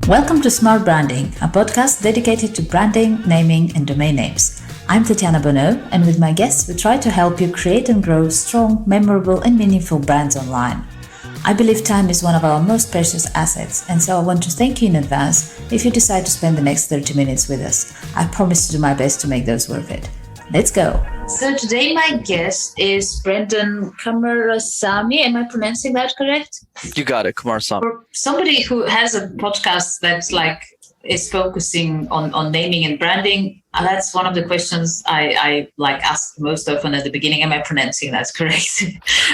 Welcome to Smart Branding, a podcast dedicated to branding, naming, and domain names. I'm Tatiana Bonneau, and with my guests, we try to help you create and grow strong, memorable, and meaningful brands online. I believe time is one of our most precious assets, and so I want to thank you in advance if you decide to spend the next 30 minutes with us. I promise to do my best to make those worth it. Let's go. So today my guest is Brenden Kumarasamy. Am I pronouncing that correct? You got it, Kumarasamy. For somebody who has a podcast that's is focusing on naming and branding, that's one of the questions I ask most often at the beginning. Am I pronouncing that correct?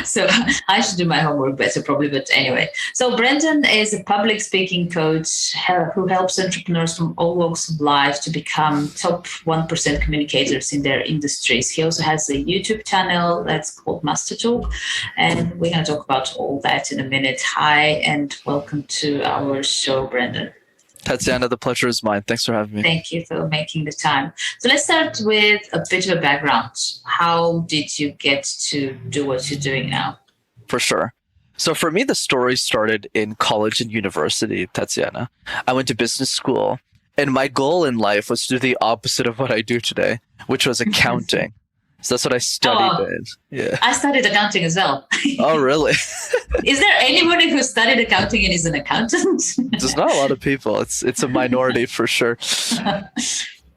So I should do my homework better probably, but anyway. So Brenden is a public speaking coach who helps entrepreneurs from all walks of life to become top 1% communicators in their industries. He also has a YouTube channel that's called MasterTalk, and we're going to talk about all that in a minute. Hi, and welcome to our show, Brenden. Tatiana, the pleasure is mine. Thanks for having me. Thank you for making the time. So let's start with a bit of a background. How did you get to do what you're doing now? For sure. So for me, the story started in college and university, Tatiana. I went to business school, and my goal in life was to do the opposite of what I do today, which was accounting. So that's what I studied in. Yeah. I studied accounting as well. Oh, really? Is there anybody who studied accounting and is an accountant? There's not a lot of people. It's a minority for sure.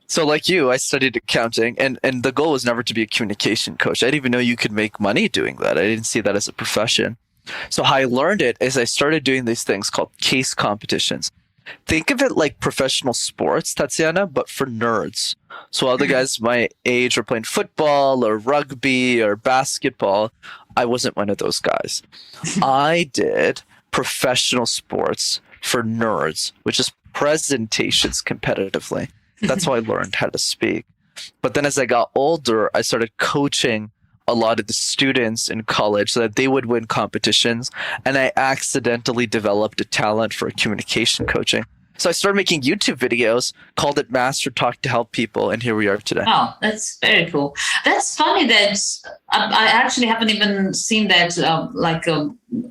So like you, I studied accounting, and the goal was never to be a communication coach. I didn't even know you could make money doing that. I didn't see that as a profession. So how I learned it is I started doing these things called case competitions. Think of it like professional sports, Tatiana, but for nerds. So all the guys my age were playing football or rugby or basketball. I wasn't one of those guys. I did professional sports for nerds, which is presentations competitively. That's how I learned how to speak. But then as I got older, I started coaching a lot of the students in college so that they would win competitions. And I accidentally developed a talent for communication coaching. So I started making YouTube videos, called it MasterTalk to help people. And here we are today. Oh, that's very cool. That's funny that I actually haven't even seen that a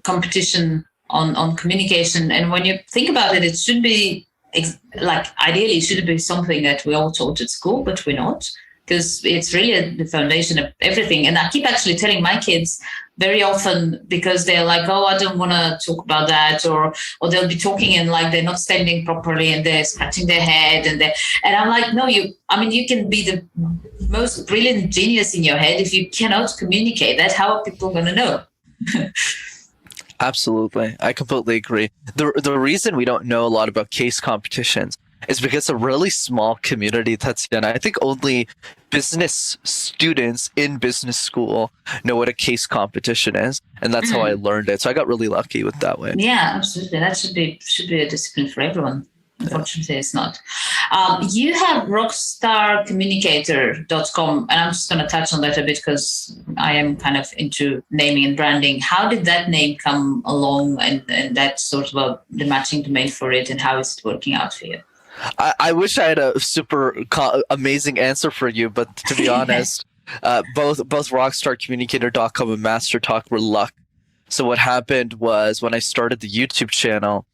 competition on communication. And when you think about it, it should be ideally it should be something that we all taught at school, but we're not. Because it's really the foundation of everything. And I keep actually telling my kids very often, because they're like, oh, I don't want to talk about that. Or they'll be talking and they're not standing properly and they're scratching their head. And I'm like, no, you can be the most brilliant genius in your head. If you cannot communicate that, how are people going to know? Absolutely. I completely agree. The reason we don't know a lot about case competitions is because it's a really small community, Tatiana. I think only business students in business school know what a case competition is, and that's how I learned it. So I got really lucky with that way. Yeah, absolutely. That should be a discipline for everyone. Unfortunately, it's not. You have rockstarcommunicator.com, and I'm just going to touch on that a bit because I am kind of into naming and branding. How did that name come along, and that sort of the matching domain for it, and how is it working out for you? I wish I had a super amazing answer for you, but to be honest, both rockstarcommunicator.com and MasterTalk were luck. So what happened was when I started the YouTube channel,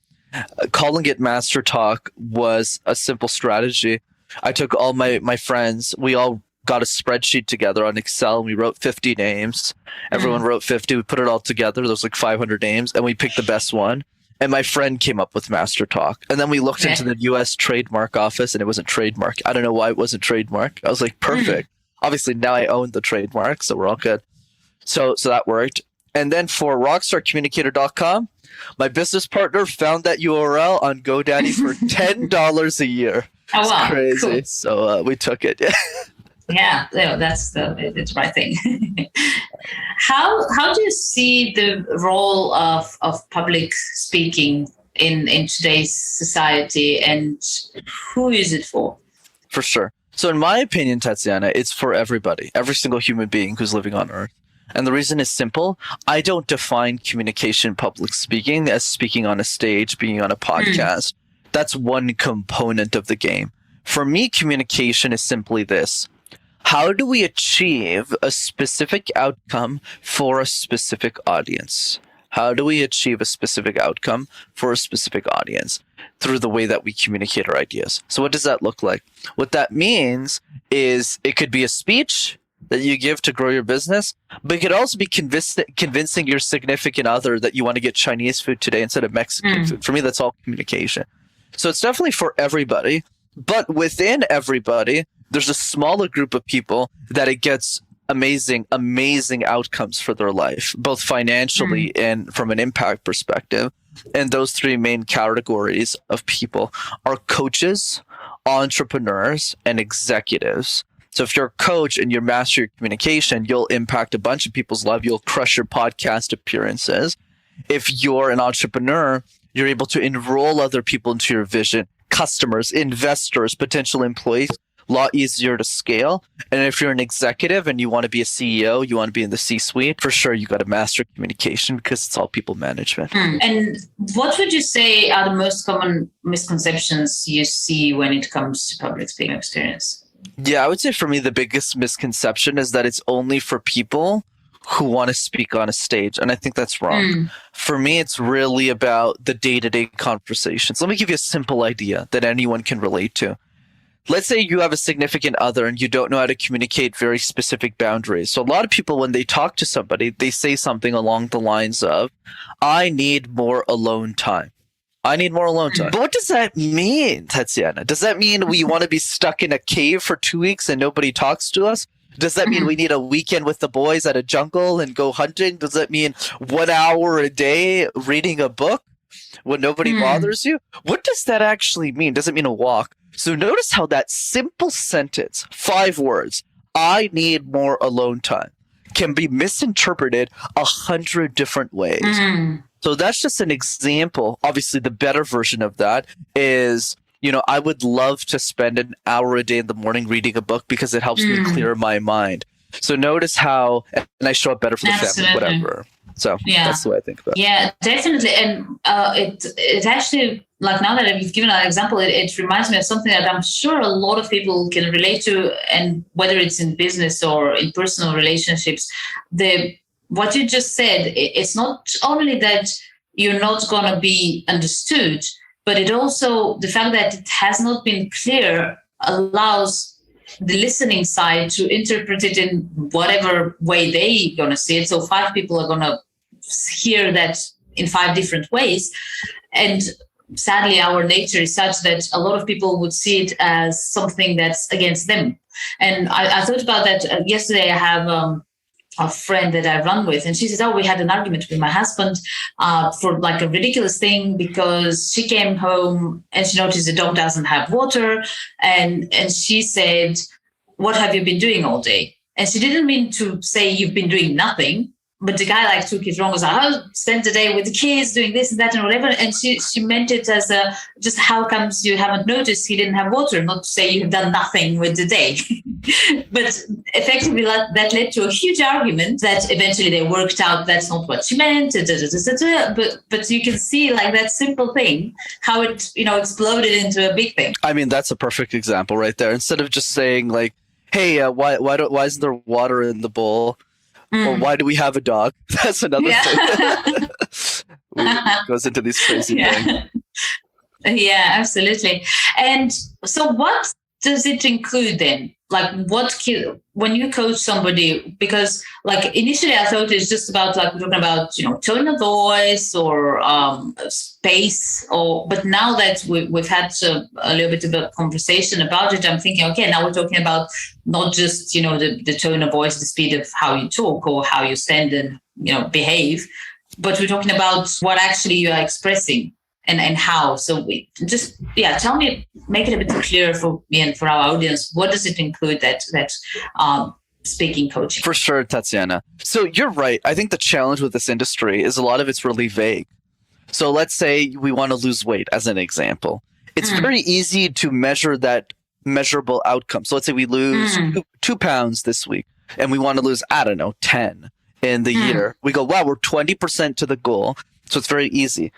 calling it MasterTalk was a simple strategy. I took all my friends, we all got a spreadsheet together on Excel, and we wrote 50 names. Everyone wrote 50. We put it all together. There was 500 names, and we picked the best one. And my friend came up with MasterTalk. And then we looked into the US trademark office, and it wasn't trademark. I don't know why it wasn't trademark. I was like, perfect. Obviously, now I own the trademark, so we're all good. So that worked. And then for rockstarcommunicator.com, my business partner found that URL on GoDaddy for $10 a year. Oh, wow. It's crazy. Cool. So we took it. Yeah, that's it's the right thing. How do you see the role of public speaking in today's society, and who is it for? For sure. So in my opinion, Tatiana, it's for everybody, every single human being who's living on Earth. And the reason is simple. I don't define communication, public speaking as speaking on a stage, being on a podcast. That's one component of the game. For me, communication is simply this. How do we achieve a specific outcome for a specific audience? How do we achieve a specific outcome for a specific audience through the way that we communicate our ideas? So what does that look like? What that means is it could be a speech that you give to grow your business, but it could also be convincing your significant other that you want to get Chinese food today instead of Mexican food. For me, that's all communication. So it's definitely for everybody, but within everybody, there's a smaller group of people that it gets amazing outcomes for their life, both financially and from an impact perspective. And those three main categories of people are coaches, entrepreneurs, and executives. So if you're a coach and you master your communication, you'll impact a bunch of people's lives. You'll crush your podcast appearances. If you're an entrepreneur, you're able to enroll other people into your vision, customers, investors, potential employees, a lot easier to scale. And if you're an executive and you want to be a CEO, you want to be in the C-suite, for sure you got to master communication because it's all people management. And what would you say are the most common misconceptions you see when it comes to public speaking experience? Yeah, I would say for me, the biggest misconception is that it's only for people who want to speak on a stage. And I think that's wrong. For me, it's really about the day-to-day conversations. Let me give you a simple idea that anyone can relate to. Let's say you have a significant other and you don't know how to communicate very specific boundaries. So a lot of people, when they talk to somebody, they say something along the lines of, I need more alone time. I need more alone time. But what does that mean, Tatiana? Does that mean we want to be stuck in a cave for 2 weeks and nobody talks to us? Does that mean we need a weekend with the boys at a jungle and go hunting? Does that mean 1 hour a day reading a book when nobody bothers you? What does that actually mean? Does it mean a walk? So notice how that simple sentence, 5 words, I need more alone time, can be misinterpreted 100 different ways. So that's just an example. Obviously, the better version of that is, I would love to spend an hour a day in the morning reading a book because it helps me clear my mind. So notice how, and I show up better for the family, whatever. So that's the way I think about it. Yeah, definitely. And it actually, like now that you've given an example, it reminds me of something that I'm sure a lot of people can relate to, and whether it's in business or in personal relationships, what you just said, it's not only that you're not going to be understood, but it also, the fact that it has not been clear allows the listening side to interpret it in whatever way they're going to see it. So 5 people are going to hear that in 5 different ways. And sadly, our nature is such that a lot of people would see it as something that's against them. And I thought about that yesterday. I have a friend that I run with, and she says, we had an argument with my husband for like a ridiculous thing, because she came home and she noticed the dog doesn't have water, and she said, what have you been doing all day? And she didn't mean to say you've been doing nothing, but the guy took it wrong. Was like, I spent the day with the kids doing this and that and whatever. And she meant it as just how comes you haven't noticed he didn't have water, not to say you've done nothing with the day. But effectively that led to a huge argument that eventually they worked out that's not what she meant. But you can see that simple thing, how it exploded into a big thing. I mean, that's a perfect example right there. Instead of just saying hey, why isn't there water in the bowl? Or why do we have a dog? That's another thing. It goes into these crazy things. Yeah, absolutely. And so what does it include then? When you coach somebody, because initially I thought it's just about we're talking about, tone of voice or space, but now that we've had a little bit of a conversation about it, I'm thinking, okay, now we're talking about not just, the tone of voice, the speed of how you talk or how you stand and, behave, but we're talking about what actually you are expressing. And how. So tell me, make it a bit clearer for me and for our audience. What does it include, that speaking coaching? For sure, Tatiana. So you're right. I think the challenge with this industry is a lot of it's really vague. So let's say we want to lose weight as an example. It's very easy to measure that measurable outcome. So let's say we lose 2 pounds this week and we want to lose, 10 in the year. We go, wow, we're 20% to the goal. So it's very easy.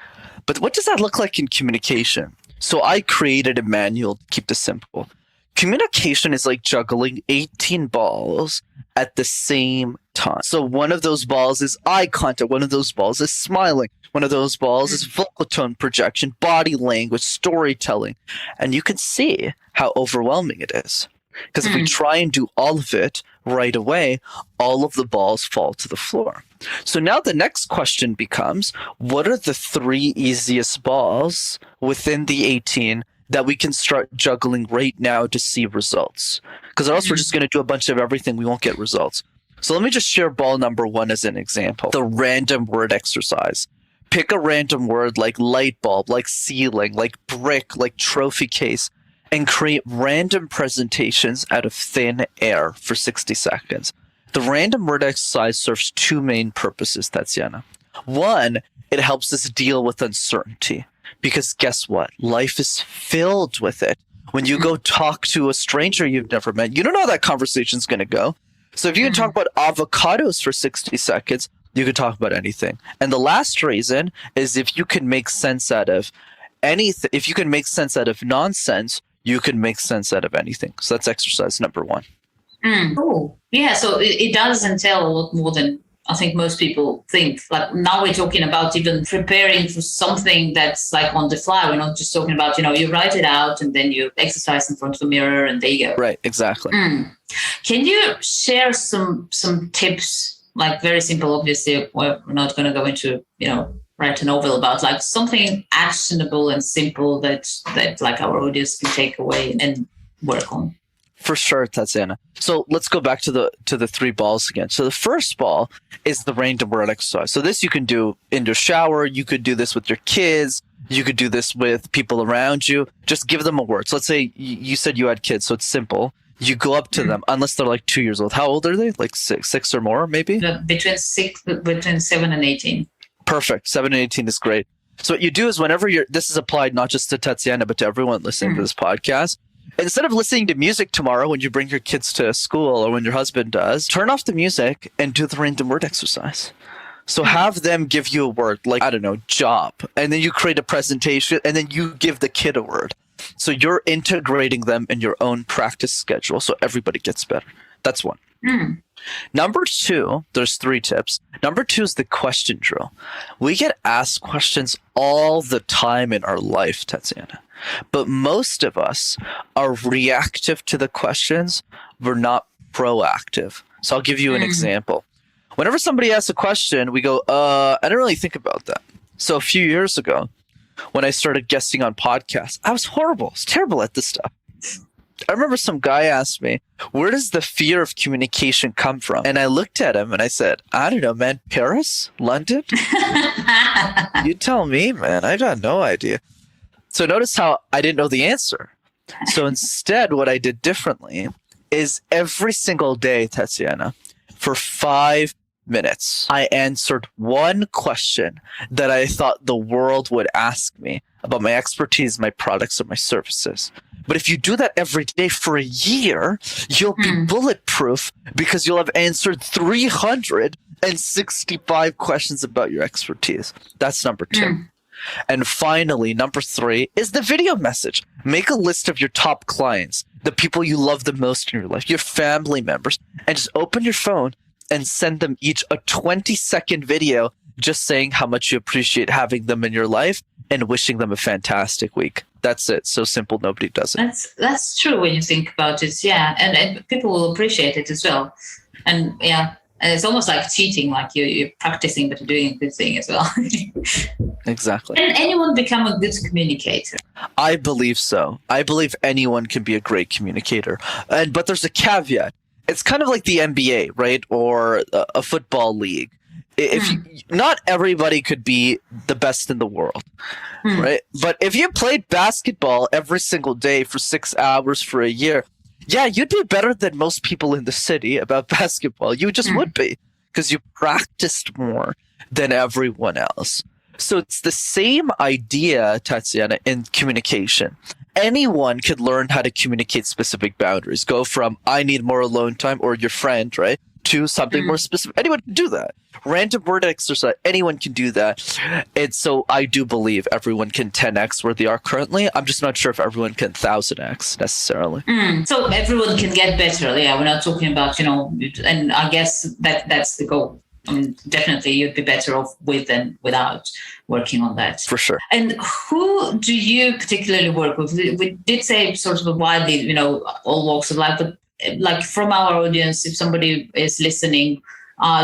But what does that look like in communication? So I created a manual to keep this simple. Communication is like juggling 18 balls at the same time. So one of those balls is eye contact. One of those balls is smiling. One of those balls is vocal tone projection, body language, storytelling. And you can see how overwhelming it is. Because if we try and do all of it right away, all of the balls fall to the floor. So now the next question becomes, what are the 3 easiest balls within the 18 that we can start juggling right now to see results? Because or else we're just going to do a bunch of everything. We won't get results. So let me just share ball number 1 as an example. The random word exercise. Pick a random word like light bulb, like ceiling, like brick, like trophy case, and create random presentations out of thin air for 60 seconds. The random word exercise serves 2 main purposes, Tatiana. 1, it helps us deal with uncertainty. Because guess what? Life is filled with it. When you go talk to a stranger you've never met, you don't know how that conversation's going to go. So if you can talk about avocados for 60 seconds, you can talk about anything. And the last reason is if you can make sense out of anything, if you can make sense out of nonsense, you can make sense out of anything. So that's exercise number 1. Cool. Yeah, so it does entail a lot more than I think most people think. Like now we're talking about even preparing for something that's like on the fly. We're not just talking about, you write it out and then you exercise in front of the mirror and there you go. Right, exactly. Can you share some tips, like very simple, obviously, we're not going to go into, write a novel about, like something actionable and simple that like our audience can take away and work on? For sure, Tatiana. So let's go back to the 3 balls again. So the first ball is the random word exercise. So this you can do in your shower. You could do this with your kids. You could do this with people around you. Just give them a word. So let's say you said you had kids, so it's simple. You go up to them, unless they're like 2 years old. How old are they? Like six or more, maybe? Between 7 and 18. Perfect. 7 and 18 is great. So what you do is whenever this is applied not just to Tatiana, but to everyone listening to this podcast, instead of listening to music tomorrow when you bring your kids to school or when your husband does, turn off the music and do the random word exercise. So have them give you a word, like, I don't know, job. And then you create a presentation and then you give the kid a word. So you're integrating them in your own practice schedule so everybody gets better. That's 1. Number 2, there's 3 tips. Number 2 is the question drill. We get asked questions all the time in our life, Tatiana. But most of us are reactive to the questions. We're not proactive. So I'll give you an example. Whenever somebody asks a question, we go, I don't really think about that. So a few years ago, when I started guesting on podcasts, I was horrible. I was terrible at this stuff. I remember some guy asked me, where does the fear of communication come from? And I looked at him and I said, I don't know, man. Paris? London? You tell me, man. I got no idea. So notice how I didn't know the answer. So instead, what I did differently is every single day, Tatiana, for 5 minutes, I answered one question that I thought the world would ask me about my expertise, my products, or my services. But if you do that every day for a year, you'll be bulletproof because you'll have answered 365 questions about your expertise. That's number 2. And finally, number 3 is the video message. Make a list of your top clients, the people you love the most in your life, your family members, and just open your phone and send them each a 20-second video just saying how much you appreciate having them in your life and wishing them a fantastic week. That's it. So simple, nobody does it. That's true when you think about it, yeah. And people will appreciate it as well. And yeah, and it's almost like cheating, like you're practicing but you're doing a good thing as well. Exactly. Can anyone become a good communicator? I believe so. I believe anyone can be a great communicator. But there's a caveat. It's kind of like the NBA, right? Or a football league. Not everybody could be the best in the world, right? But if you played basketball every single day for 6 hours for a year, yeah, you'd be better than most people in the city about basketball. You just would be because you practiced more than everyone else. So it's the same idea, Tatiana, in communication. Anyone could learn how to communicate specific boundaries. Go from, I need more alone time, or your friend, right? to something more specific. Anyone can do that. Random word exercise, anyone can do that. And so I do believe everyone can 10x where they are currently. I'm just not sure if everyone can 1000x necessarily. So everyone can get better. Yeah, we're not talking about, and I guess that's the goal. I mean, definitely you'd be better off with than without working on that. For sure. And who do you particularly work with? We did say sort of widely, all walks of life, but like from our audience, if somebody is listening,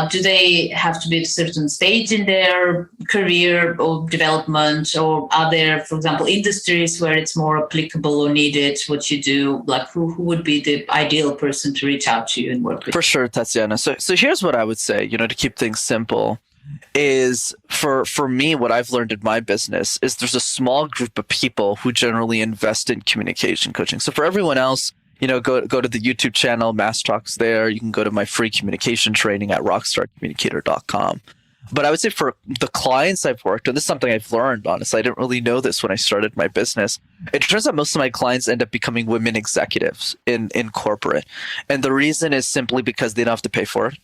do they have to be at a certain stage in their career or development, or are there, for example, industries where it's more applicable or needed what you do? Like who would be the ideal person to reach out to you and work with? For sure, Tatiana. So here's what I would say, to keep things simple, is for me, what I've learned in my business is there's a small group of people who generally invest in communication coaching. So for everyone else, go to the YouTube channel, MasterTalk's there. You can go to my free communication training at rockstarcommunicator.com. But I would say for the clients I've worked, and this is something I've learned, honestly, I didn't really know this when I started my business. It turns out most of my clients end up becoming women executives in corporate. And the reason is simply because they don't have to pay for it.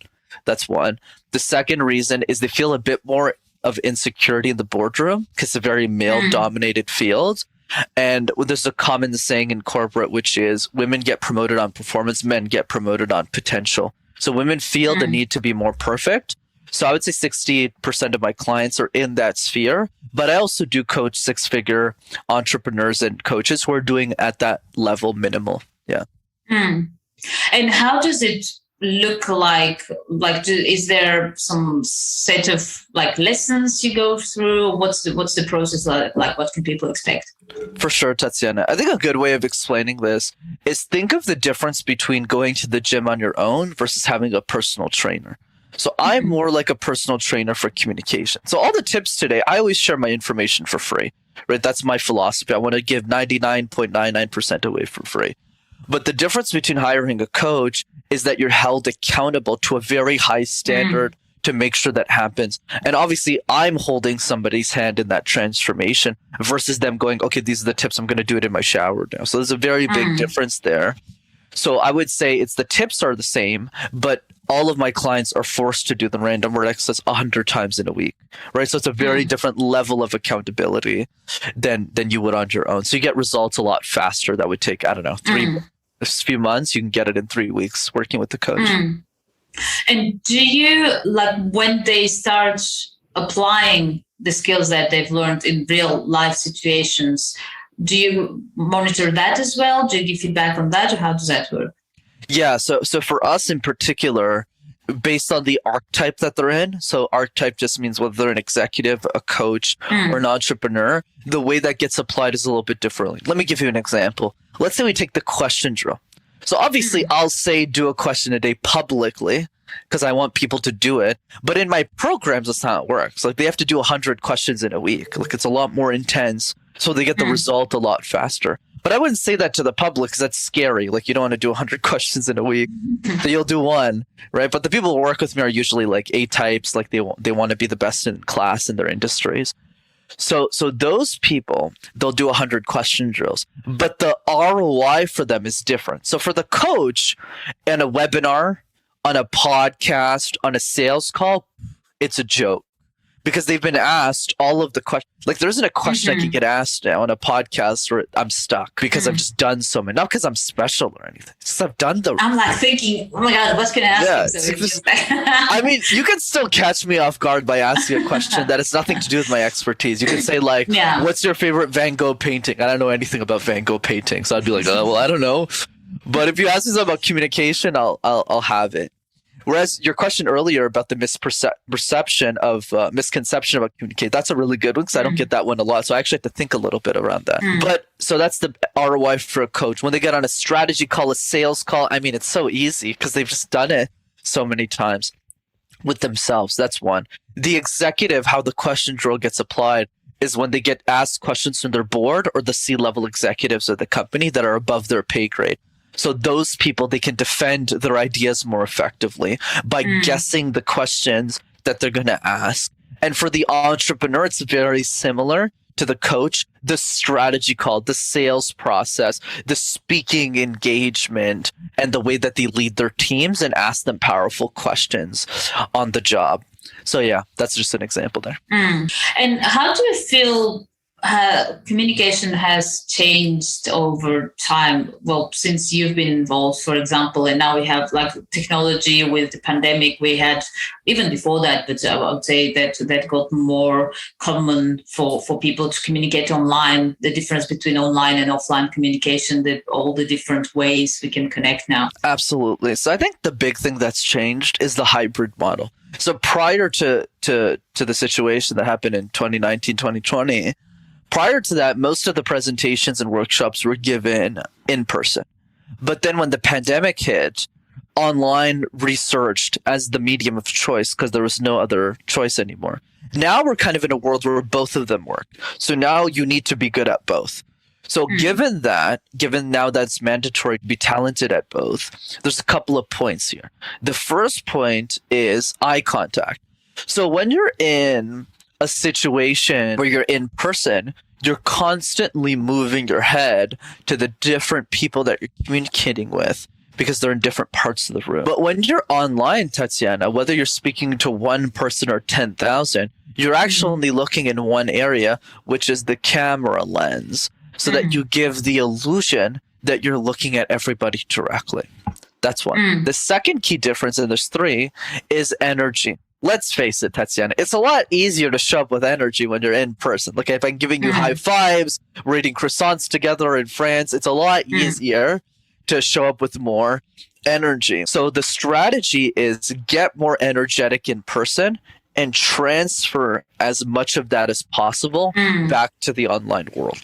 That's one. The second reason is they feel a bit more of insecurity in the boardroom because it's a very male-dominated field. And there's a common saying in corporate, which is women get promoted on performance, men get promoted on potential. So women feel the need to be more perfect. So I would say 60% of my clients are in that sphere. But I also do coach six-figure entrepreneurs and coaches who are doing at that level minimal. Yeah. And how does it look like is there some set of lessons you go through? What's the process like? What can people expect? For sure, Tatiana. I think a good way of explaining this is think of the difference between going to the gym on your own versus having a personal trainer. So I'm more like a personal trainer for communication. So all the tips today, I always share my information for free, right? That's my philosophy. I want to give 99.99% away for free. But the difference between hiring a coach is that you're held accountable to a very high standard to make sure that happens. And obviously, I'm holding somebody's hand in that transformation versus them going, okay, these are the tips. I'm going to do it in my shower now. So there's a very big difference there. So I would say the tips are the same, but all of my clients are forced to do the random word exercise 100 times in a week, right? So it's a very different level of accountability than you would on your own. So you get results a lot faster. That would take, I don't know, a few months. You can get it in 3 weeks working with the coach. And do you, when they start applying the skills that they've learned in real life situations, do you monitor that as well? Do you give feedback on that, or how does that work? Yeah, so for us in particular, based on the archetype that they're in, so archetype just means whether they're an executive, a coach, or an entrepreneur, the way that gets applied is a little bit differently. Let me give you an example. Let's say we take the question drill. So obviously I'll say do a question a day publicly because I want people to do it. But in my programs, that's not how it works. They have to do 100 questions in a week. It's a lot more intense. So they get the result a lot faster. But I wouldn't say that to the public because that's scary. You don't want to do 100 questions in a week. So you'll do one, right? But the people who work with me are usually A types. They want to be the best in class in their industries. So those people, they'll do 100 question drills, but the ROI for them is different. So for the coach, in a webinar, on a podcast, on a sales call, it's a joke because they've been asked all of the questions. There isn't a question I can get asked now on a podcast where I'm stuck because I've just done so many, not because I'm special or anything. It's just I've done them. I'm thinking, oh my God, what's going to ask him? I mean, you can still catch me off guard by asking a question that has nothing to do with my expertise. You can say what's your favorite Van Gogh painting? I don't know anything about Van Gogh painting. So I'd be like, oh, well, I don't know. But if you ask me something about communication, I'll have it. Whereas your question earlier about the misconception about communicate, that's a really good one because I don't get that one a lot. So I actually have to think a little bit around that. But so that's the ROI for a coach. When they get on a strategy call, a sales call, I mean, it's so easy because they've just done it so many times with themselves. That's one. The executive, how the question drill gets applied is when they get asked questions from their board or the C-level executives of the company that are above their pay grade. So those people, they can defend their ideas more effectively by guessing the questions that they're going to ask. And for the entrepreneur, it's very similar to the coach. the strategy call, the sales process, the speaking engagement, and the way that they lead their teams and ask them powerful questions on the job. So yeah, that's just an example there. And how do you feel communication has changed over time? Well, since you've been involved, for example, and now we have like technology with the pandemic, we had even before that, but I would say that got more common for people to communicate online, the difference between online and offline communication, all the different ways we can connect now. Absolutely. So I think the big thing that's changed is the hybrid model. So prior to the situation that happened in 2019, 2020, prior to that, most of the presentations and workshops were given in person. But then when the pandemic hit, online resurged as the medium of choice because there was no other choice anymore. Now we're kind of in a world where both of them work. So now you need to be good at both. So given now that's mandatory to be talented at both, there's a couple of points here. The first point is eye contact. So when you're in a situation where you're in person, you're constantly moving your head to the different people that you're communicating with because they're in different parts of the room. But when you're online, Tatiana, whether you're speaking to one person or 10,000, you're actually only looking in one area, which is the camera lens, so that you give the illusion that you're looking at everybody directly. That's one. The second key difference, and there's three, is energy. Let's face it, Tatiana, it's a lot easier to show up with energy when you're in person. Like if I'm giving you high fives, we're eating croissants together in France, it's a lot easier to show up with more energy. So the strategy is get more energetic in person and transfer as much of that as possible back to the online world.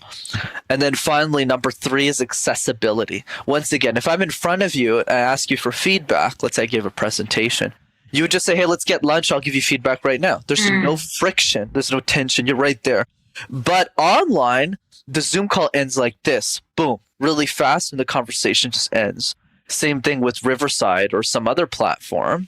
And then finally, number three is accessibility. Once again, if I'm in front of you and I ask you for feedback, let's say I gave a presentation, you would just say, hey, let's get lunch. I'll give you feedback right now. There's no friction. There's no tension. You're right there. But online, the Zoom call ends like this. Boom, really fast, and the conversation just ends. Same thing with Riverside or some other platform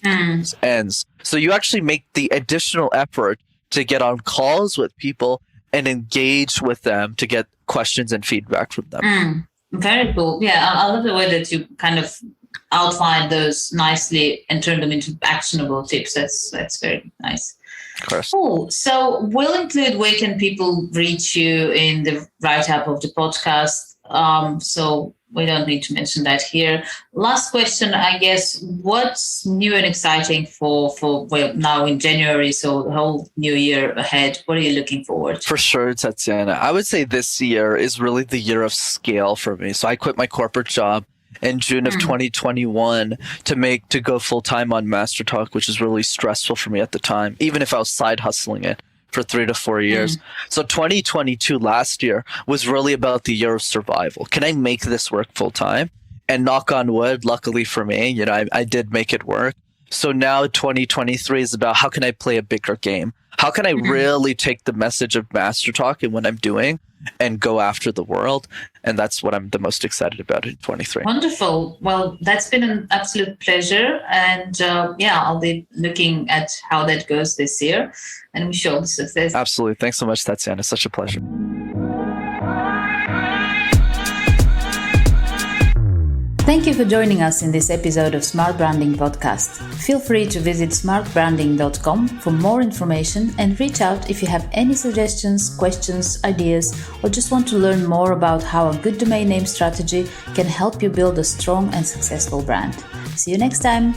ends. So you actually make the additional effort to get on calls with people and engage with them to get questions and feedback from them. Very cool. Yeah, I love the way that you kind of outline those nicely and turn them into actionable tips. That's very nice. Of course. Cool. So we'll include where can people reach you in the write-up of the podcast. So we don't need to mention that here. Last question, I guess, what's new and exciting for now in January, so the whole new year ahead? What are you looking forward to? For sure, Tatiana. I would say this year is really the year of scale for me. So I quit my corporate job in June of 2021 to go full-time on MasterTalk, which is really stressful for me at the time, even if I was side hustling it for 3 to 4 years. So 2022 last year was really about the year of survival. Can I make this work full time? And knock on wood, luckily for me, I did make it work. So now 2023 is about how can I play a bigger game? How can I really take the message of MasterTalk and what I'm doing and go after the world? And that's what I'm the most excited about in 23. Wonderful. Well, that's been an absolute pleasure. And I'll be looking at how that goes this year and wish you all the success. Absolutely. Thanks so much, Tatiana. Such a pleasure. Thank you for joining us in this episode of Smart Branding Podcast. Feel free to visit smartbranding.com for more information and reach out if you have any suggestions, questions, ideas, or just want to learn more about how a good domain name strategy can help you build a strong and successful brand. See you next time.